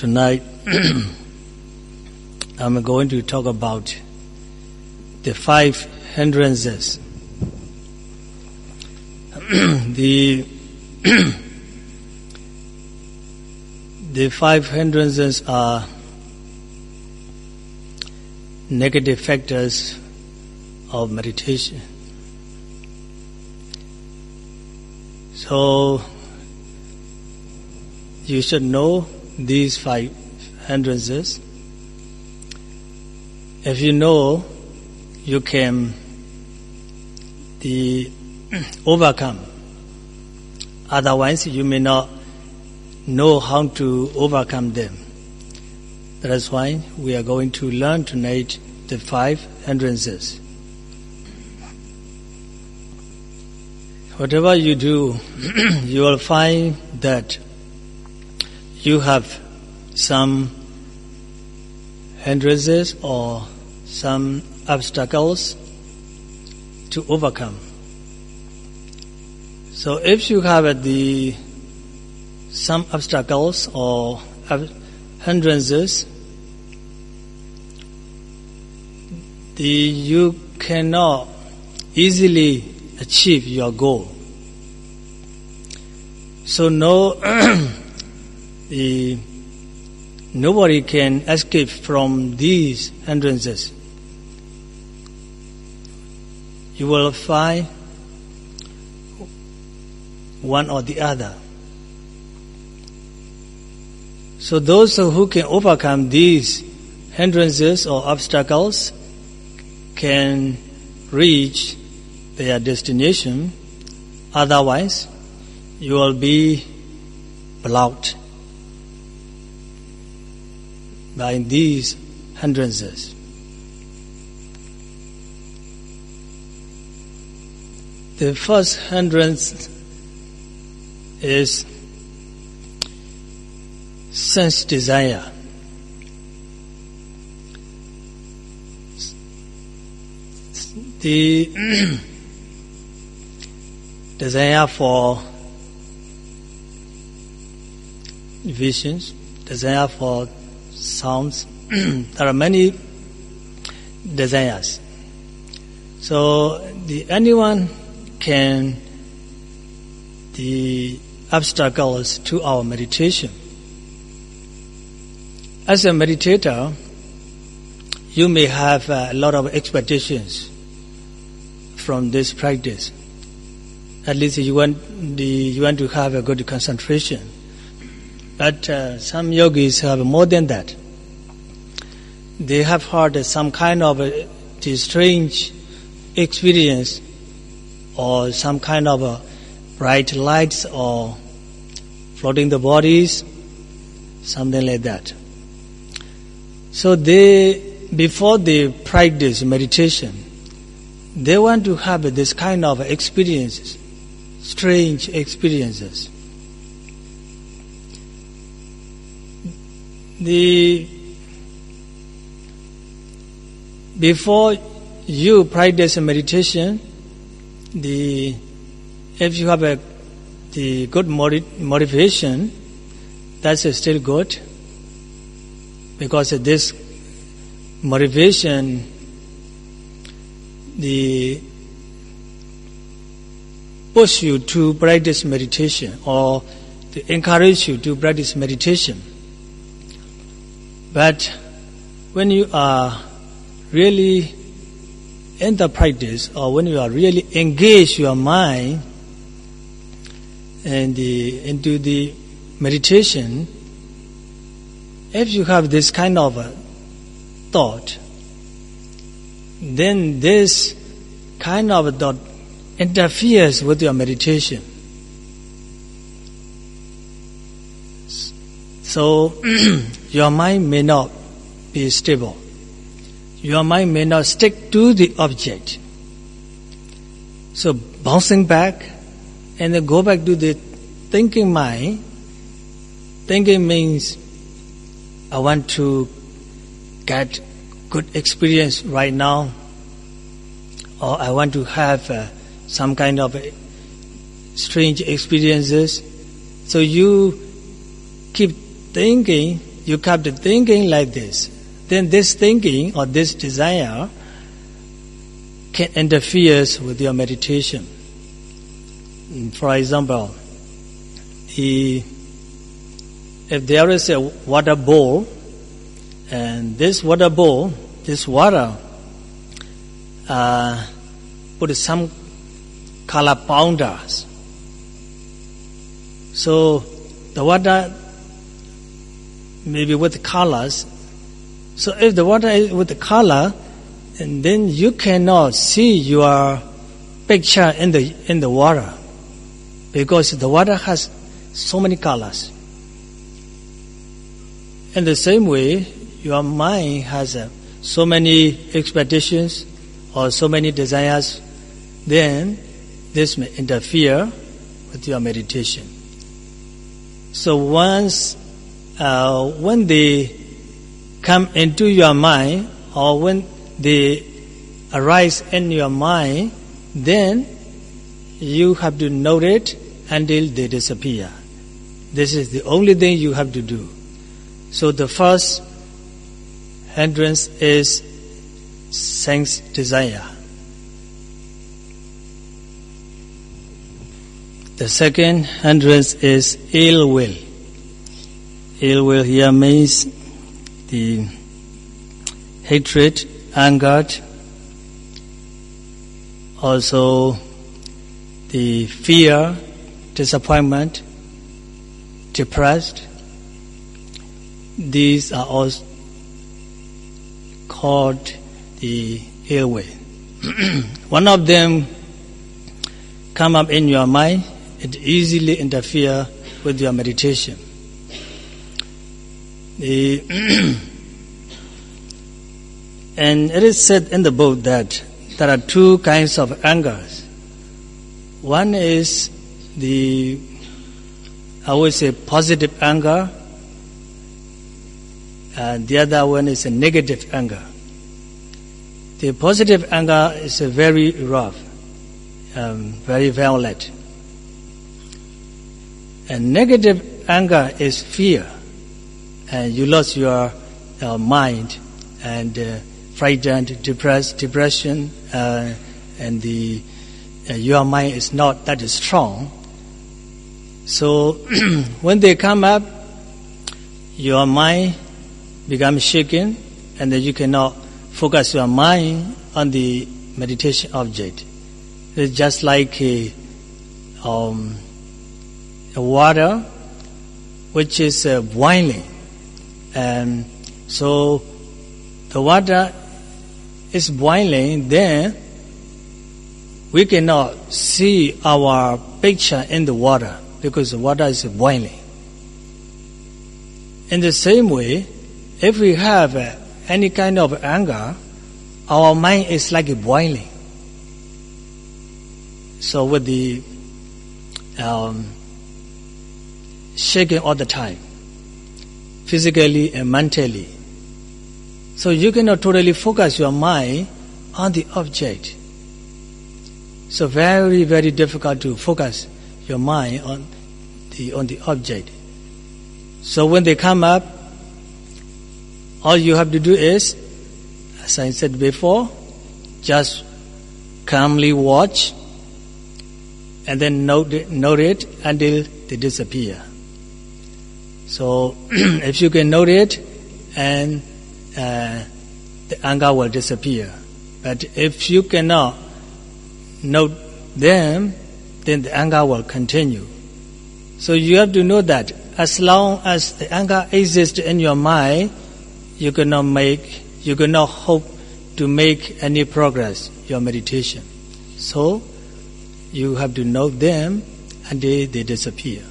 Tonight, I'm going to talk about the 5 hindrances. The 5 hindrances are negative factors of meditation. So, you should know these 5 hindrances. If you know, you can overcome. Otherwise, you may not know how to overcome them. That is why we are going to learn tonight the 5 hindrances. Whatever you do, you will find that you have some hindrances or some obstacles to overcome. So if you have some obstacles or hindrances, you cannot easily achieve your goal. So nobody can escape from these hindrances. You will find one or the other. So those who can overcome these hindrances or obstacles can reach their destination. Otherwise, you will be blocked by these hindrances. The first hindrance is sense desire. The desire for visions, desire for sounds. There are many desires. So anyone can the obstacles to our meditation. As a meditator, you may have a lot of expectations from this practice. At least you want to have a good concentration. But some yogis have more than that. They have had some kind of strange experience or some kind of bright lights or floating the bodies, something like that. So before they practice meditation, they want to have this kind of experiences, strange experiences. Before you practice meditation, if you have the good motivation, that's still good, because this motivation push you to practice meditation or to encourage you to practice meditation. But when you are really in the practice, or when you are really engaged your mind and into the meditation, if you have this kind of thought, then this kind of thought interferes with your meditation. So your mind may not be stable. Your mind may not stick to the object. So bouncing back and then go back to the thinking mind. Thinking means I want to get good experience right now, or I want to have some kind of strange experiences. So you keep thinking you kept thinking like this, then this thinking or this desire can interfere with your meditation. For example, if there is a water bowl, and this water bowl, this water, put some color powders. So the water maybe with colors. So if the water is with the color, and then you cannot see your picture in the water, because the water has so many colors. In the same way, your mind has so many expectations or so many desires, then this may interfere with your meditation. So once, when they come into your mind, or when they arise in your mind, then you have to note it until they disappear. This is the only thing you have to do. So the first hindrance is sense desire. The second hindrance is ill will. Ill will here means the hatred, anger, also the fear, disappointment, depressed. These are all called the ill will. One of them come up in your mind, it easily interfere with your meditation. And it is said in the book that there are two kinds of angers. One is I would say positive anger, and the other one is a negative anger. The positive anger is very rough, very violent. And negative anger is fear, and you lost your mind and frightened, depression, and your mind is not that strong. So when they come up, your mind becomes shaken, and then you cannot focus your mind on the meditation object. It's just like a water which is boiling, and so the water is boiling, then we cannot see our picture in the water because the water is boiling. In the same way, if we have any kind of anger, our mind is like boiling. So with the shaking all the time, physically and mentally. So you cannot totally focus your mind on the object. So very, very difficult to focus your mind on the object. So when they come up, all you have to do is, as I said before, just calmly watch and then note it until they disappear. So if you can note it, and the anger will disappear. But if you cannot note them, then the anger will continue. So you have to know that as long as the anger exists in your mind, you cannot hope to make any progress your meditation. So you have to note them until they disappear.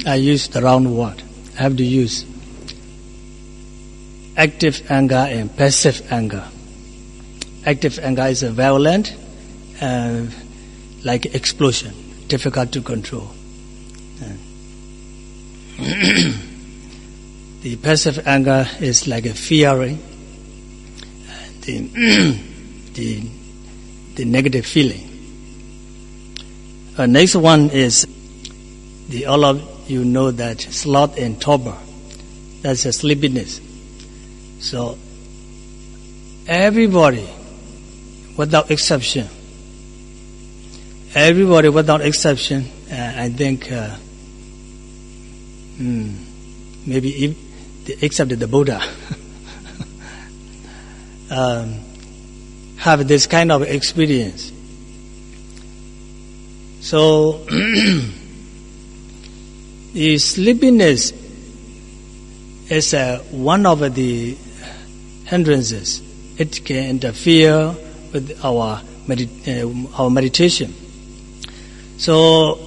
I use the wrong word. I have to use active anger and passive anger. Active anger is violent, like explosion, difficult to control. The passive anger is like a fearing, the negative feeling. Next one is, all of you know that sloth and torpor. That's a sleepiness. So everybody, without exception, I think maybe except the Buddha have this kind of experience. So the sleepiness is one of the hindrances. It can interfere with our meditation. So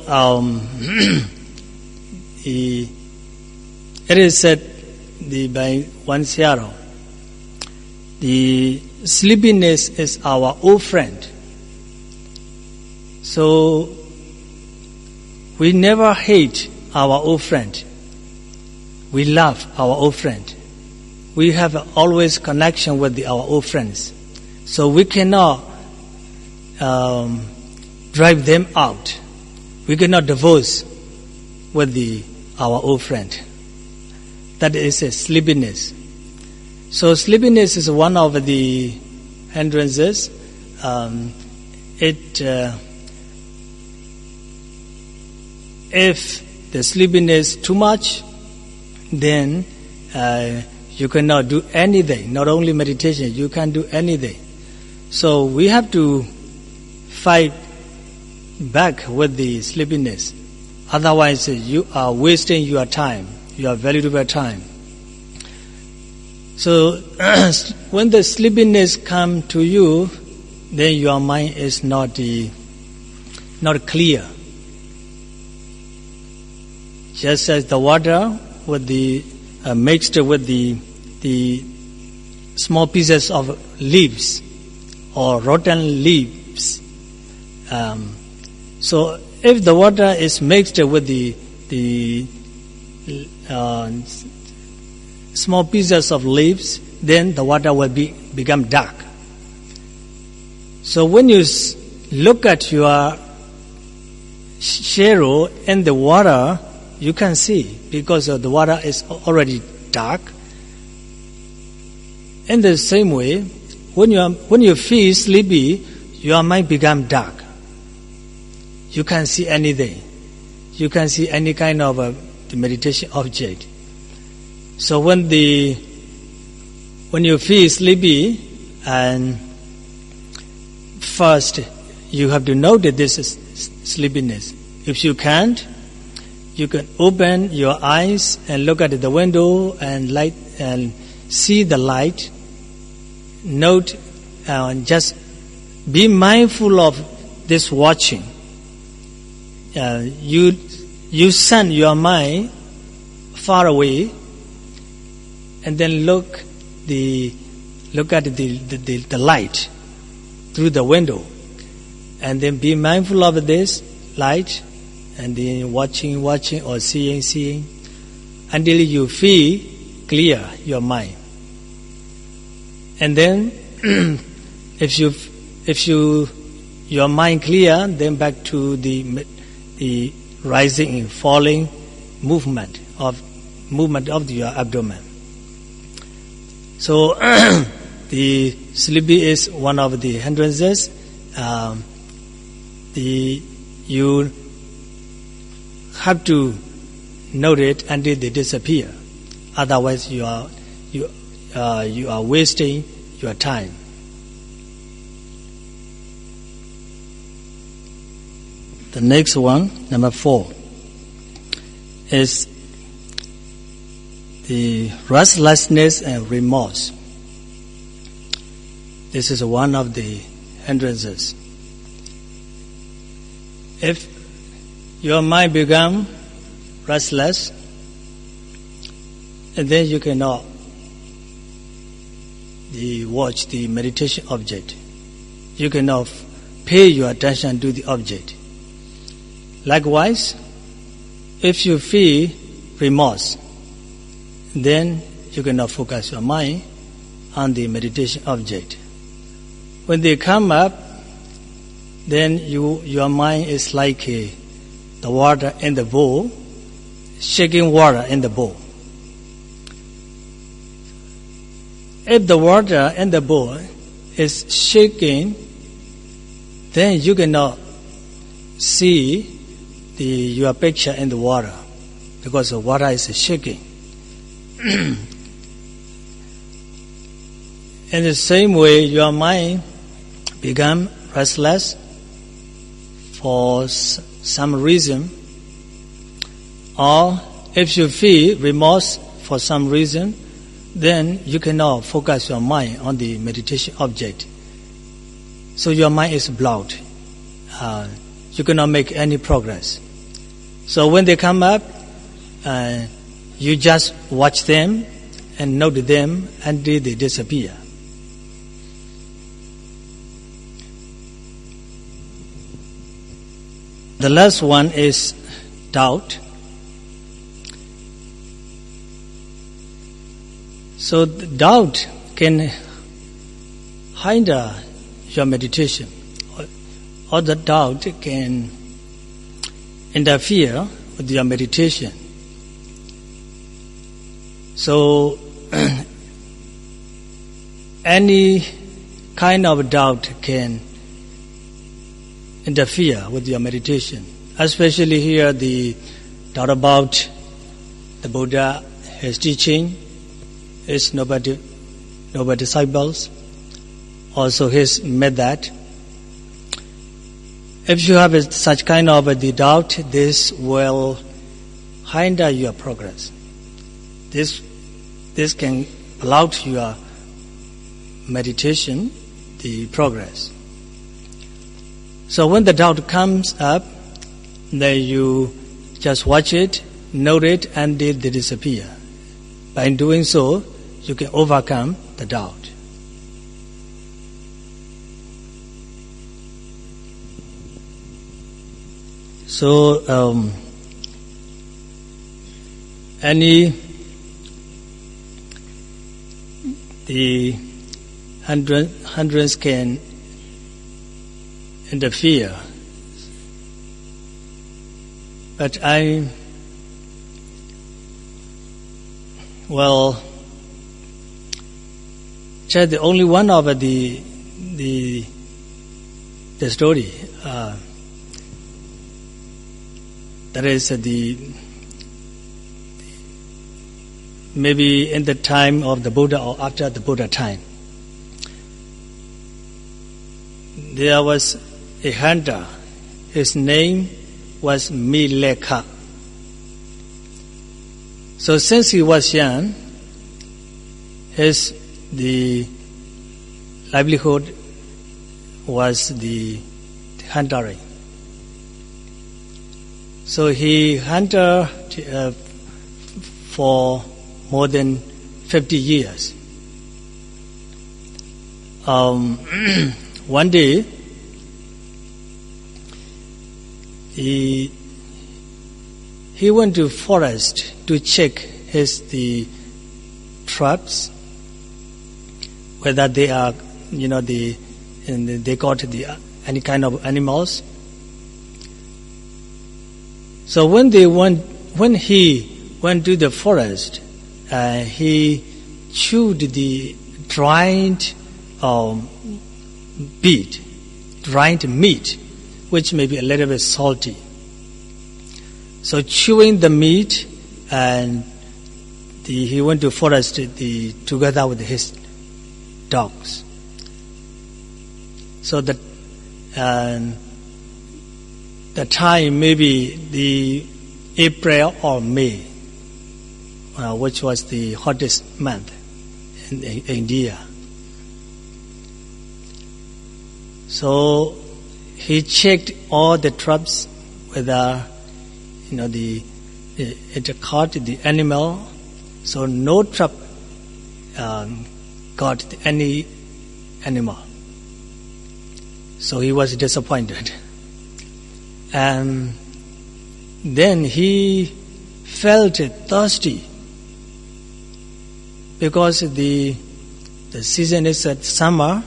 it is said by Ven Sayadaw, the sleepiness is our old friend. So we never hate our old friend. We love our old friend. We have always connection with our old friends. So we cannot drive them out. We cannot divorce with our old friend. That is a sleepiness. So sleepiness is one of the hindrances. If the sleepiness too much, then you cannot do anything. Not only meditation, you can't do anything. So we have to fight back with the sleepiness. Otherwise, you are wasting your time, your valuable time. So when the sleepiness comes to you, then your mind is not clear. Just as the water with mixed with the small pieces of leaves or rotten leaves. So if the water is mixed with the small pieces of leaves, then the water will become dark. So when you look at your shadow in the water, you can see, because the water is already dark. In the same way, when you feel sleepy, your mind becomes dark. You can't see anything. You can't see any kind of the meditation object. So when you feel sleepy, and first you have to know that this is sleepiness. If you can't, you can open your eyes and look at the window and see the light. Note and just be mindful of this watching. You send your mind far away, and then look at the light through the window, and then be mindful of this light, and then watching or seeing until you feel clear your mind. And then if your mind clear, then back to the rising and falling movement of your abdomen. So the sleepy is one of the hindrances. You have to note it until they disappear. Otherwise, you are wasting your time. The next one, number 4, is the restlessness and remorse. This is one of the hindrances. If your mind becomes restless, and then you cannot watch the meditation object. You cannot pay your attention to the object. Likewise, if you feel remorse, then you cannot focus your mind on the meditation object. When they come up, then your mind is like the water in the bowl, shaking water in the bowl. If the water in the bowl is shaking, then you cannot see your picture in the water, because the water is shaking. In the same way, your mind become restless for some reason, or if you feel remorse for some reason, then you cannot focus your mind on the meditation object. So your mind is blocked. You cannot make any progress. So when they come up, you just watch them and note them until they disappear. The last one is doubt. So the doubt can hinder your meditation, or the doubt can interfere with your meditation. So any kind of doubt can interfere with your meditation. Especially here, the doubt about the Buddha, his teaching, his noble disciples, also his method. If you have such kind of the doubt, this will hinder your progress. This can block your meditation, the progress. So when the doubt comes up, then you just watch it, note it, and they disappear. By doing so, you can overcome the doubt. So, the hindrance can interfere. But just the only one of the story. That is maybe in the time of the Buddha or after the Buddha time. There was a hunter. His name was Milekha. So since he was young, the livelihood was the hunting. So he hunted for more than 50 years. One day, he went to forest to check the traps, whether they are, they caught any kind of animals. So when he went to the forest, he chewed the dried meat, which may be a little bit salty. So chewing the meat, and he went to forest together with his dogs. So the time maybe the April or May, which was the hottest month in India. So he checked all the traps, whether it caught the animal. So no trap caught any animal. So he was disappointed. And then he felt thirsty, because the season is at summer.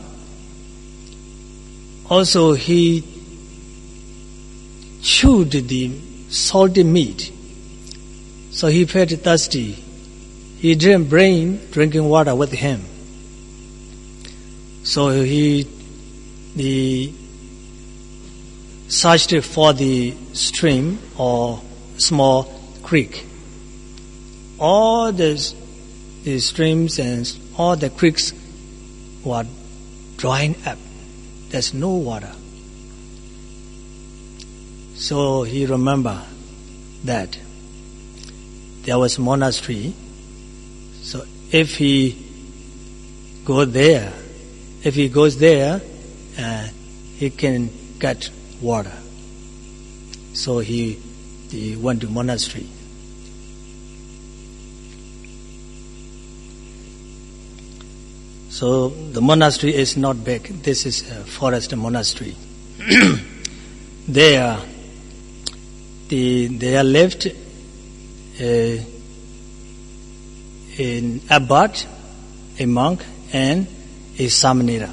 Also he chewed the salty meat. So he felt thirsty. He didn't bring drinking water with him. So he searched for the stream or small creek. All the streams and all the creeks were drying up. There's no water. So he remembered that there was a monastery. So if he goes there, he can get water. So he went to monastery. So the monastery is not big. This is a forest monastery. There lived an abbot, a monk, and a samanera.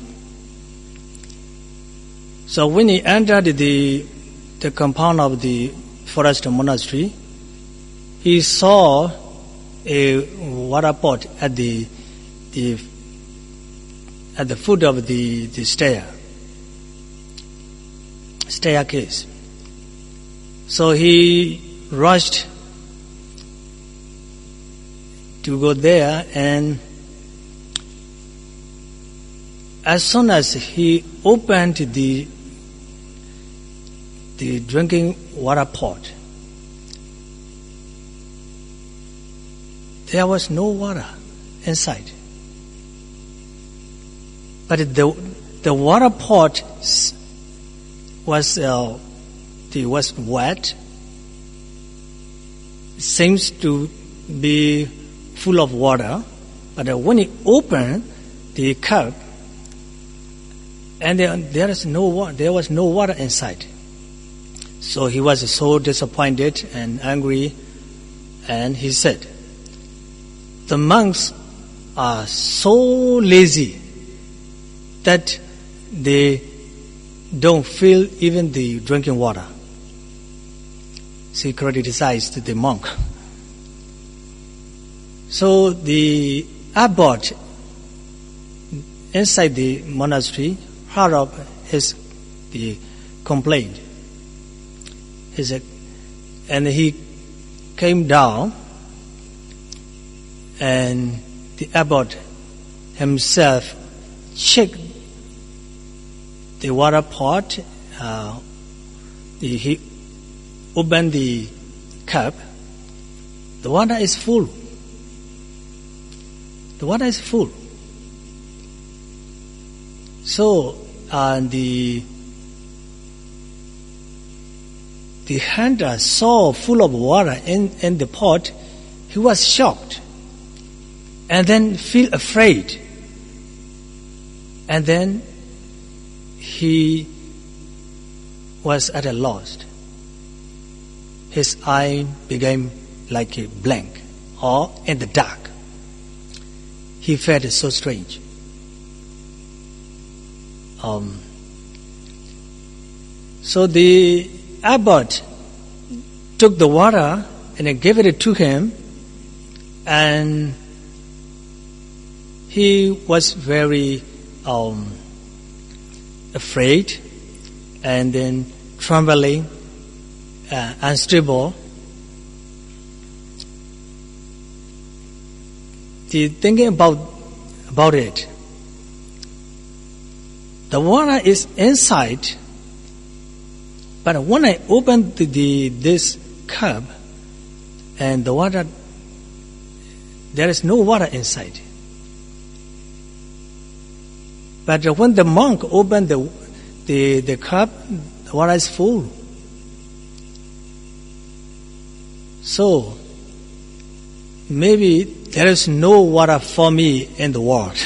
So when he entered the compound of the forest monastery, he saw a water pot at the foot of the staircase. So he rushed to go there, and as soon as he opened the drinking water pot, there was no water inside. But the water pot was wet. It seems to be full of water. But when he opened the cup, and there was no water inside. So he was so disappointed and angry, and he said, "The monks are so lazy that they don't feel even the drinking water." So he criticized the monk. So the abbot inside the monastery heard of the complaint. And he came down, and the abbot himself checked the water pot. He opened the cup. The water is full. The water is full. So the hunter saw full of water in the pot. He was shocked, and then feel afraid, and then he was at a loss. His eye became like a blank or in the dark. He felt so strange. So the abbot took the water and gave it to him, and he was very afraid, and then trembling, unstable. Thinking about it, the water is inside, but when I opened this cup, and the water, there is no water inside. But when the monk opened the cup, the water is full. So maybe there is no water for me in the world,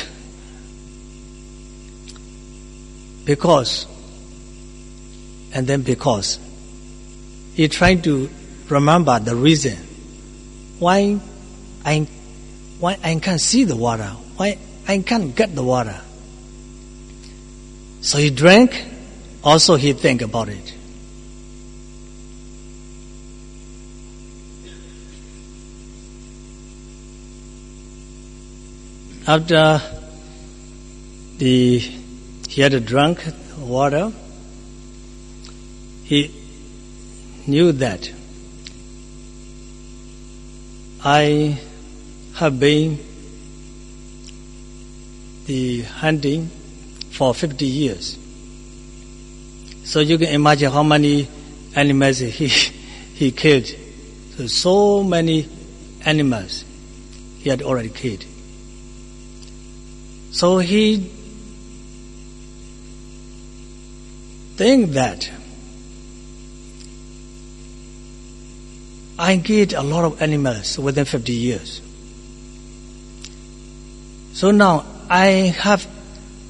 because he tried to remember the reason why I can't see the water, why I can't get the water. So he drank. Also he think about it. After he had drunk water, he knew that I have been hunting for 50 years. So you can imagine how many animals he killed. So many animals he had already killed. So he think that I killed a lot of animals within 50 years. So now I have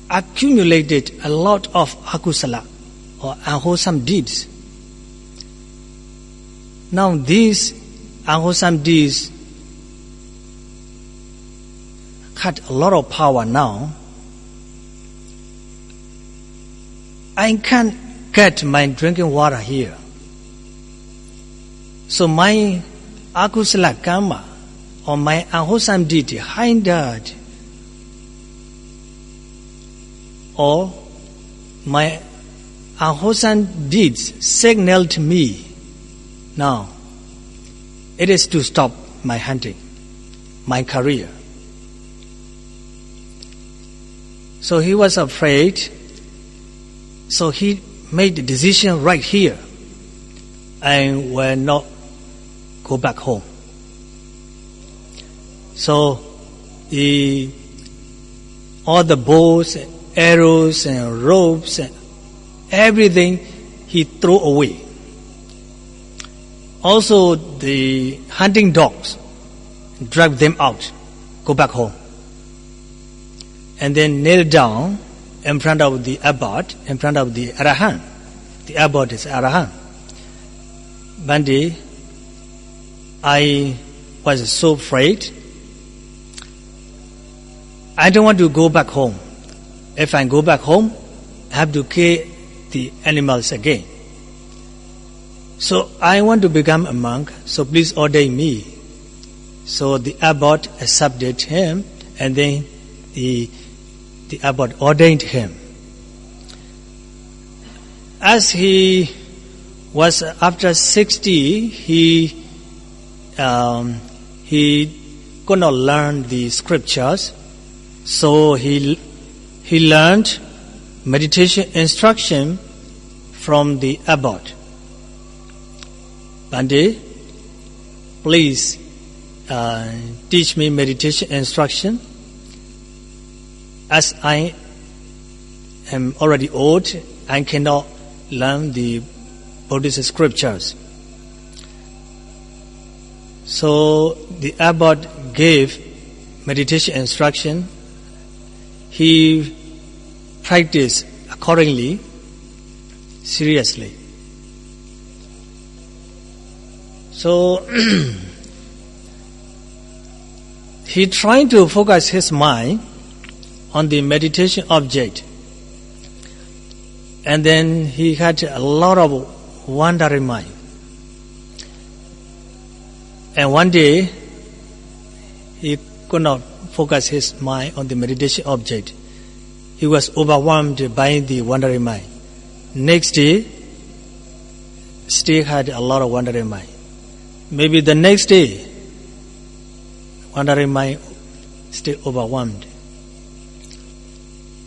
accumulated a lot of akusala or unwholesome deeds. Now these unwholesome deeds had a lot of power now. I can't get my drinking water here. So my akusala karma or my unwholesome deed hindered, or my unwholesome deeds signaled me now it is to stop my hunting, my career. So he was afraid, so he made the decision right here and will not go back home. So all the bows, arrows and ropes and everything he threw away. Also the hunting dogs, drag them out, go back home. And then kneel down in front of the abbot, in front of the Arahant. The abbot is Arahant. One day, I was so afraid. I don't want to go back home. If I go back home, I have to kill the animals again. So I want to become a monk, so please ordain me. So the abbot accepted him, and then the abbot ordained him. As he was after 60, he could not learn the scriptures, so he learned meditation instruction from the abbot. Bande, please teach me meditation instruction. As I am already old, I cannot learn the Buddhist scriptures. So the abbot gave meditation instruction. He practiced accordingly, seriously. So he tried to focus his mind on the meditation object, and then he had a lot of wandering mind. And one day he could not focus his mind on the meditation object. He was overwhelmed by the wandering mind. Next day, still had a lot of wandering mind. Maybe the next day, wandering mind still overwhelmed.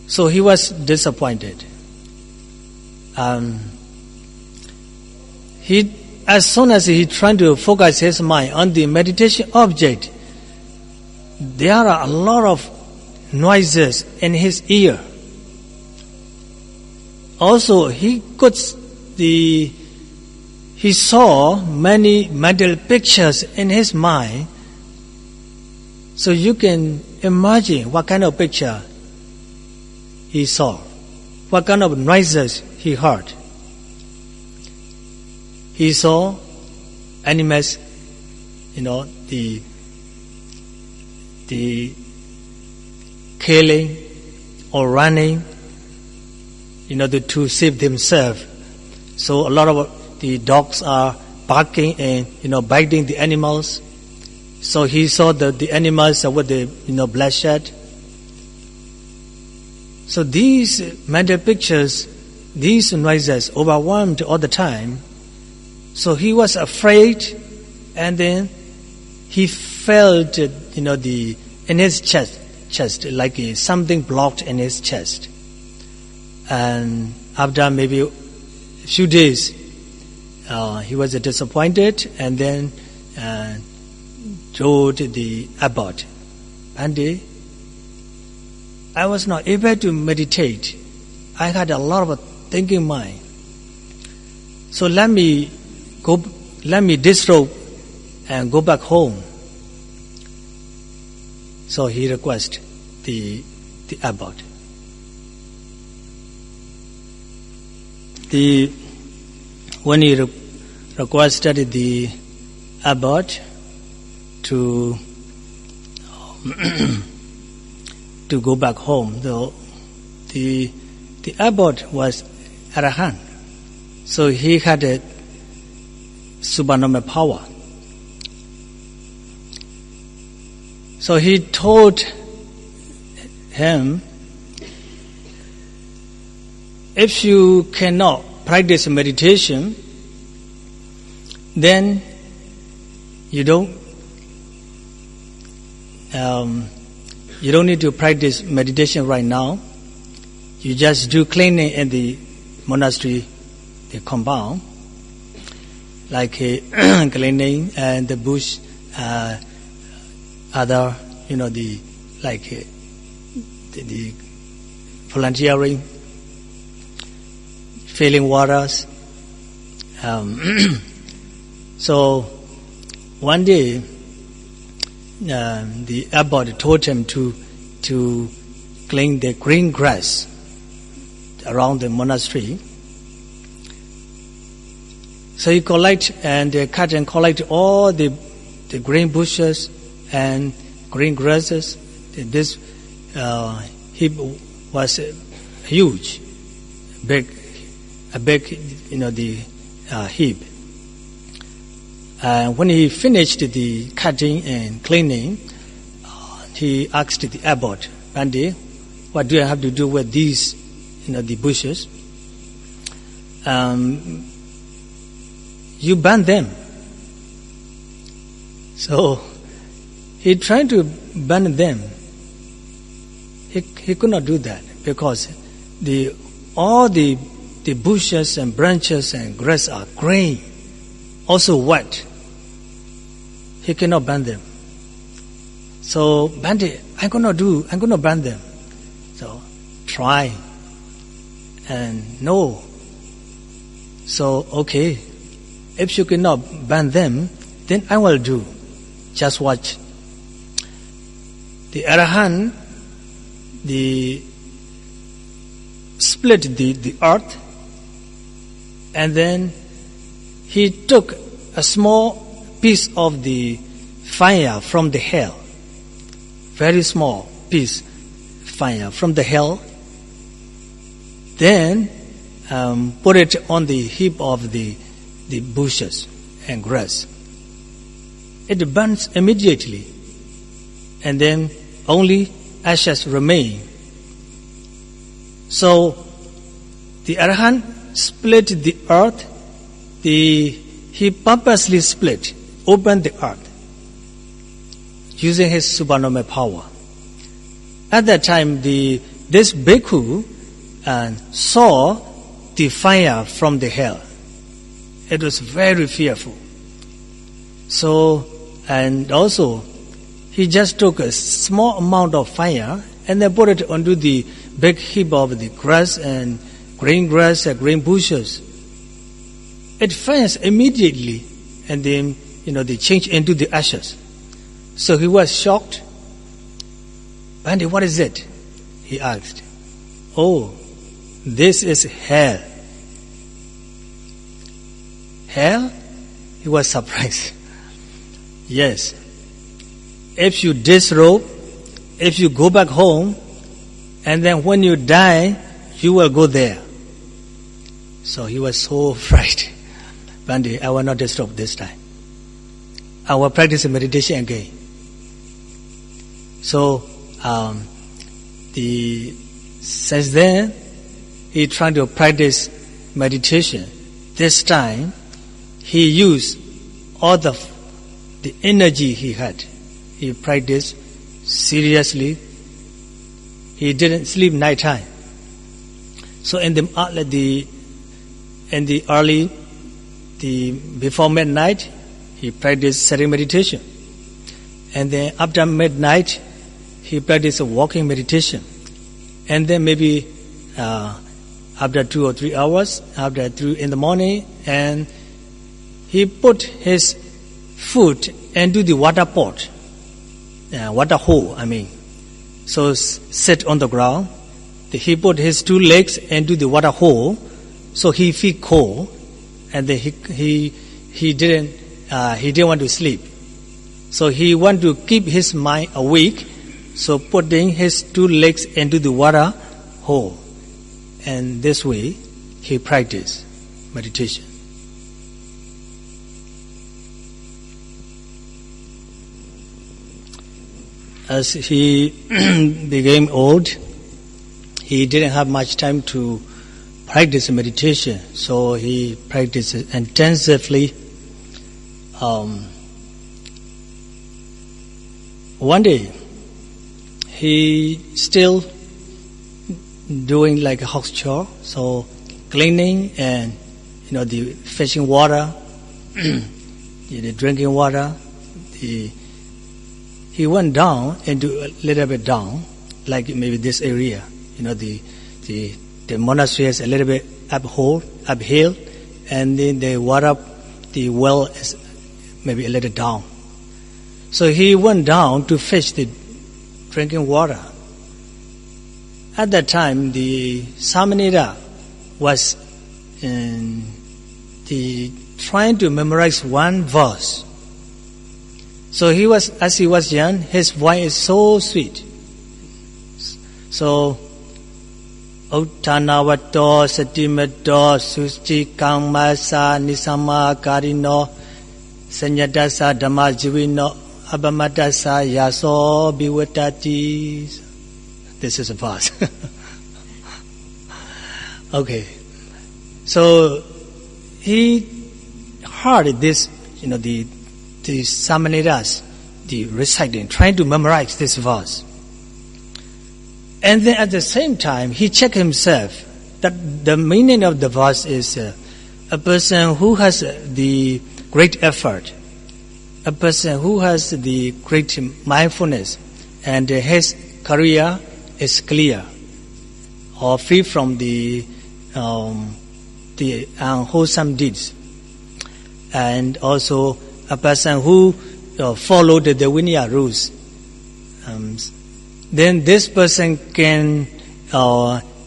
So he was disappointed. As soon as he tried to focus his mind on the meditation object, there are a lot of noises in his ear. Also, he saw many mental pictures in his mind. So you can imagine what kind of picture he saw, what kind of noises he heard. He saw animals, the killing or running, to save themselves. So a lot of the dogs are barking and biting the animals. So he saw the animals with the bloodshed, So these mental pictures, these noises overwhelmed all the time. So he was afraid, and then he felt, in his chest, like something blocked in his chest. And after maybe a few days, he was disappointed, and then told the abbot, Bhante, I was not able to meditate. I had a lot of thinking mind. So let me disrobe and go back home. So he requested the abbot. When he requested the abbot to go back home, the abbot was Arahant, so he had a supernormal power. So he told him, if you cannot practice meditation, then you don't need to practice meditation right now. You just do cleaning in the monastery, the compound, like cleaning and the bush, other, the volunteering, filling waters. So one day, the abbot told him to clean the green grass around the monastery. So he cut and collect all the green bushes and green grasses. This heap was huge, a big heap. When he finished the cutting and cleaning, he asked the abbot, Bhante, what do I have to do with these, the bushes? You burn them. So he tried to burn them. He could not do that because all the bushes and branches and grass are green, also wet. He cannot burn them. So Bhante, I'm gonna burn them. So try. And no. So okay, if you cannot burn them, then I will do. Just watch. The Arahant, split the earth, and then he took a small piece of the fire from the hell, very small piece fire from the hell, then put it on the heap of the bushes and grass. It burns immediately, and then only ashes remain. So the Arahant split the earth. He purposely opened the earth, using his supernormal power. At that time, this bhikkhu saw the fire from the hell. It was very fearful. So, and also, he just took a small amount of fire and then put it onto the big heap of the grass and green bushes. It fires immediately, and then, they change into the ashes. So he was shocked. Bhante, what is it? He asked. Oh, this is hell. Hell? He was surprised. Yes. If you disrobe, if you go back home, and then when you die, you will go there. So he was so frightened. Bhante, I will not disrobe this time. I will practice meditation again. So the Since then, he tried to practice meditation. This time, he used all the energy he had. He practiced seriously. He didn't sleep nighttime. So before midnight, he practiced sitting meditation. And then after midnight, he practiced walking meditation. And then maybe after 2 or 3 hours, after 3 in the morning, and he put his foot into the water pot, water hole, So sit on the ground. He put his 2 legs into the water hole, so he feel cold, and then he didn't want to sleep. So he want to keep his mind awake, so putting his 2 legs into the water hole. And this way, he practiced meditation. As he became old, he didn't have much time to practice meditation, so he practiced it intensively. One day, he still doing like a house chore, so cleaning and the fetching water, the drinking water. He went down into a little bit down, like maybe this area. The monastery is a little bit uphill, and then the well is maybe a little down. So he went down to fetch the drinking water. At that time, the Samanera was trying to memorize one verse. So as he was young, his voice is so sweet. So, Uttanavato Satimato Susti Kangmasa Nisama Karino Sanyadasa Dhammajivino Abamatasa Yaso Biwatati. This is a verse. Okay. So he heard this, the Samaneras, the reciting, trying to memorize this verse. And then at the same time, he checked himself that the meaning of the verse is a person who has the great effort, a person who has the great mindfulness, and his career is clear or free from the unwholesome deeds, and also a person who followed the Vinaya rules. Then this person can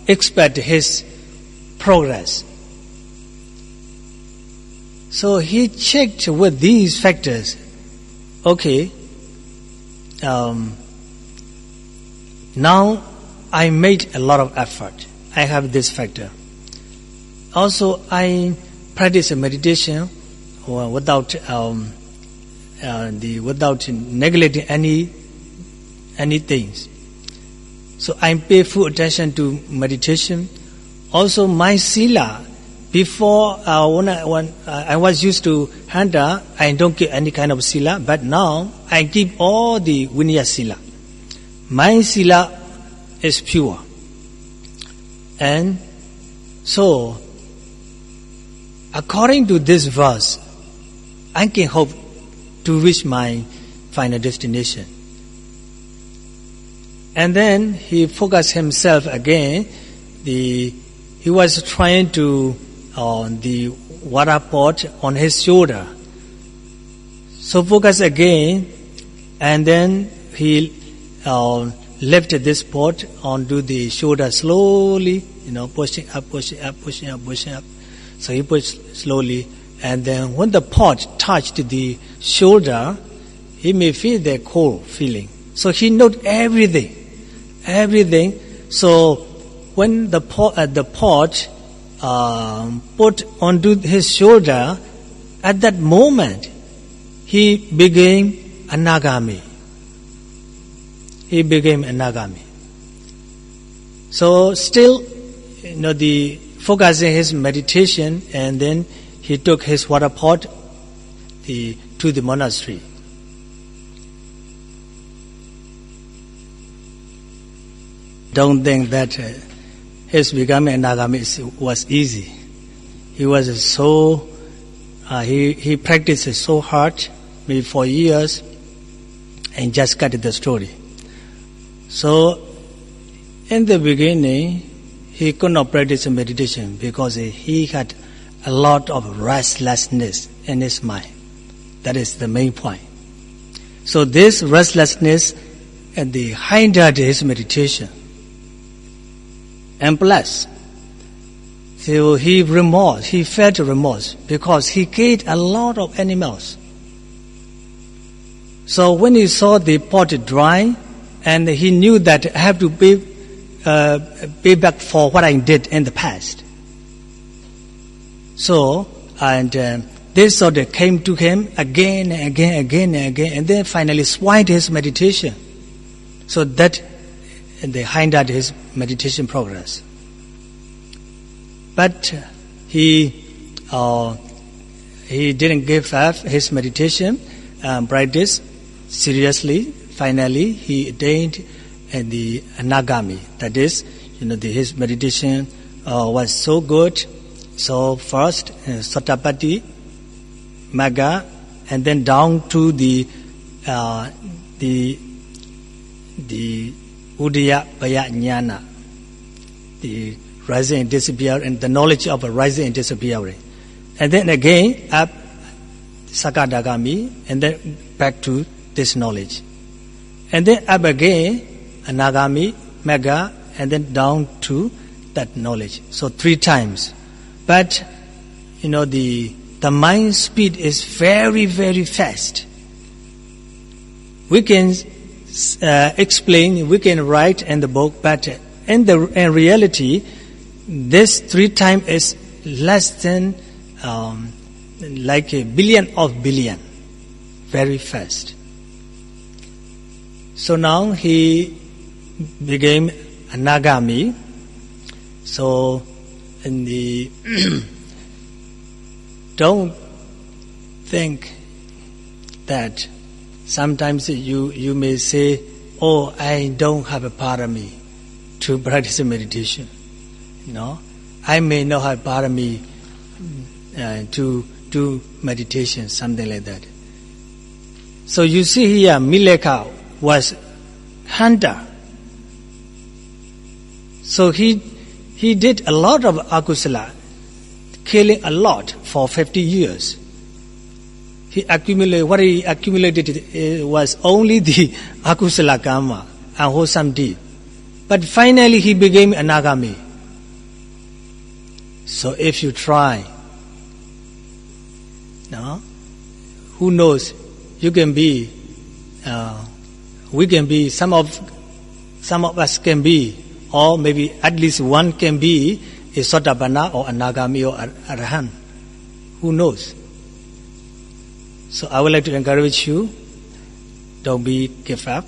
expect his progress. So he checked with these factors. Okay, now I made a lot of effort. I have this factor. Also, I practice meditation without neglecting any things. So I pay full attention to meditation. Also, my sila, before when I was used to Handa, I don't keep any kind of sila, but now I keep all the Vinaya sila. My sila is pure. And so, according to this verse, I can hope to reach my final destination. And then he focused himself again. He was trying to the water pot on his shoulder. So focus again, and then he lifted this pot onto the shoulder slowly, pushing up. So he pushed slowly, and then when the pot touched the shoulder, he may feel the cold feeling. So he noted everything. So when the pot put onto his shoulder, at that moment, he became anagami. So still, the focusing his meditation, and then he took his water pot to the monastery. Don't think that his becoming a Nagami was easy. He was so, he practiced so hard, maybe for years, and just cut the story. So, in the beginning, he could not practice meditation because he had a lot of restlessness in his mind. That is the main point. So this restlessness hindered his meditation. And plus, so he felt remorse because he killed a lot of animals. So when he saw the pot dry, and he knew that I have to pay back for what I did in the past. So, this sort of came to him again and again, and then finally spoiled his meditation. So that they hindered his meditation progress. But he didn't give up his meditation practice seriously. Finally, he attained the Anagami. That is, his meditation was so good. So first, Sotapatti, Magga, and then down to the Udaya Paya Jnana, the rising and disappearing, and the knowledge of a rising and disappearing. And then again, up Sakadagami, and then back to this knowledge. And then up again, Anagami, Magga, and then down to that knowledge. So 3 times. But, the mind speed is very, very fast. We can explain, we can write in the book, but in reality, this 3 times is less than like a billion of billion. Very fast. So now he became a Nagami. So don't think that sometimes you may say, oh, I don't have a parami to practice meditation. I may not have parami to do meditation, something like that. So you see here, Mileka was hunter. So he did a lot of akusala, killing a lot for 50 years. What he accumulated was only the akusala karma and wholesome deed. But finally he became a Nagami. So if you try, who knows, you can be, we can be, some of us can be, or maybe at least one can be a Sotapanna or a Nagami or Arahant. Who knows? So I would like to encourage you, don't give up.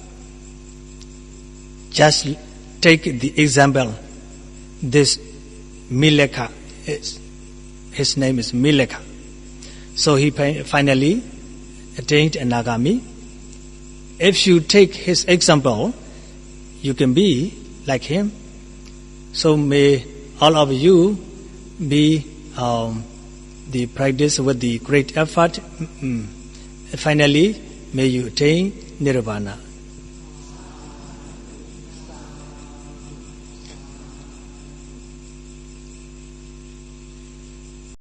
Just take the example, this Mileka, his name is Mileka. So he finally attained a Nagami. If you take his example, you can be like him. So may all of you be the practice with the great effort. Finally, may you attain Nirvana.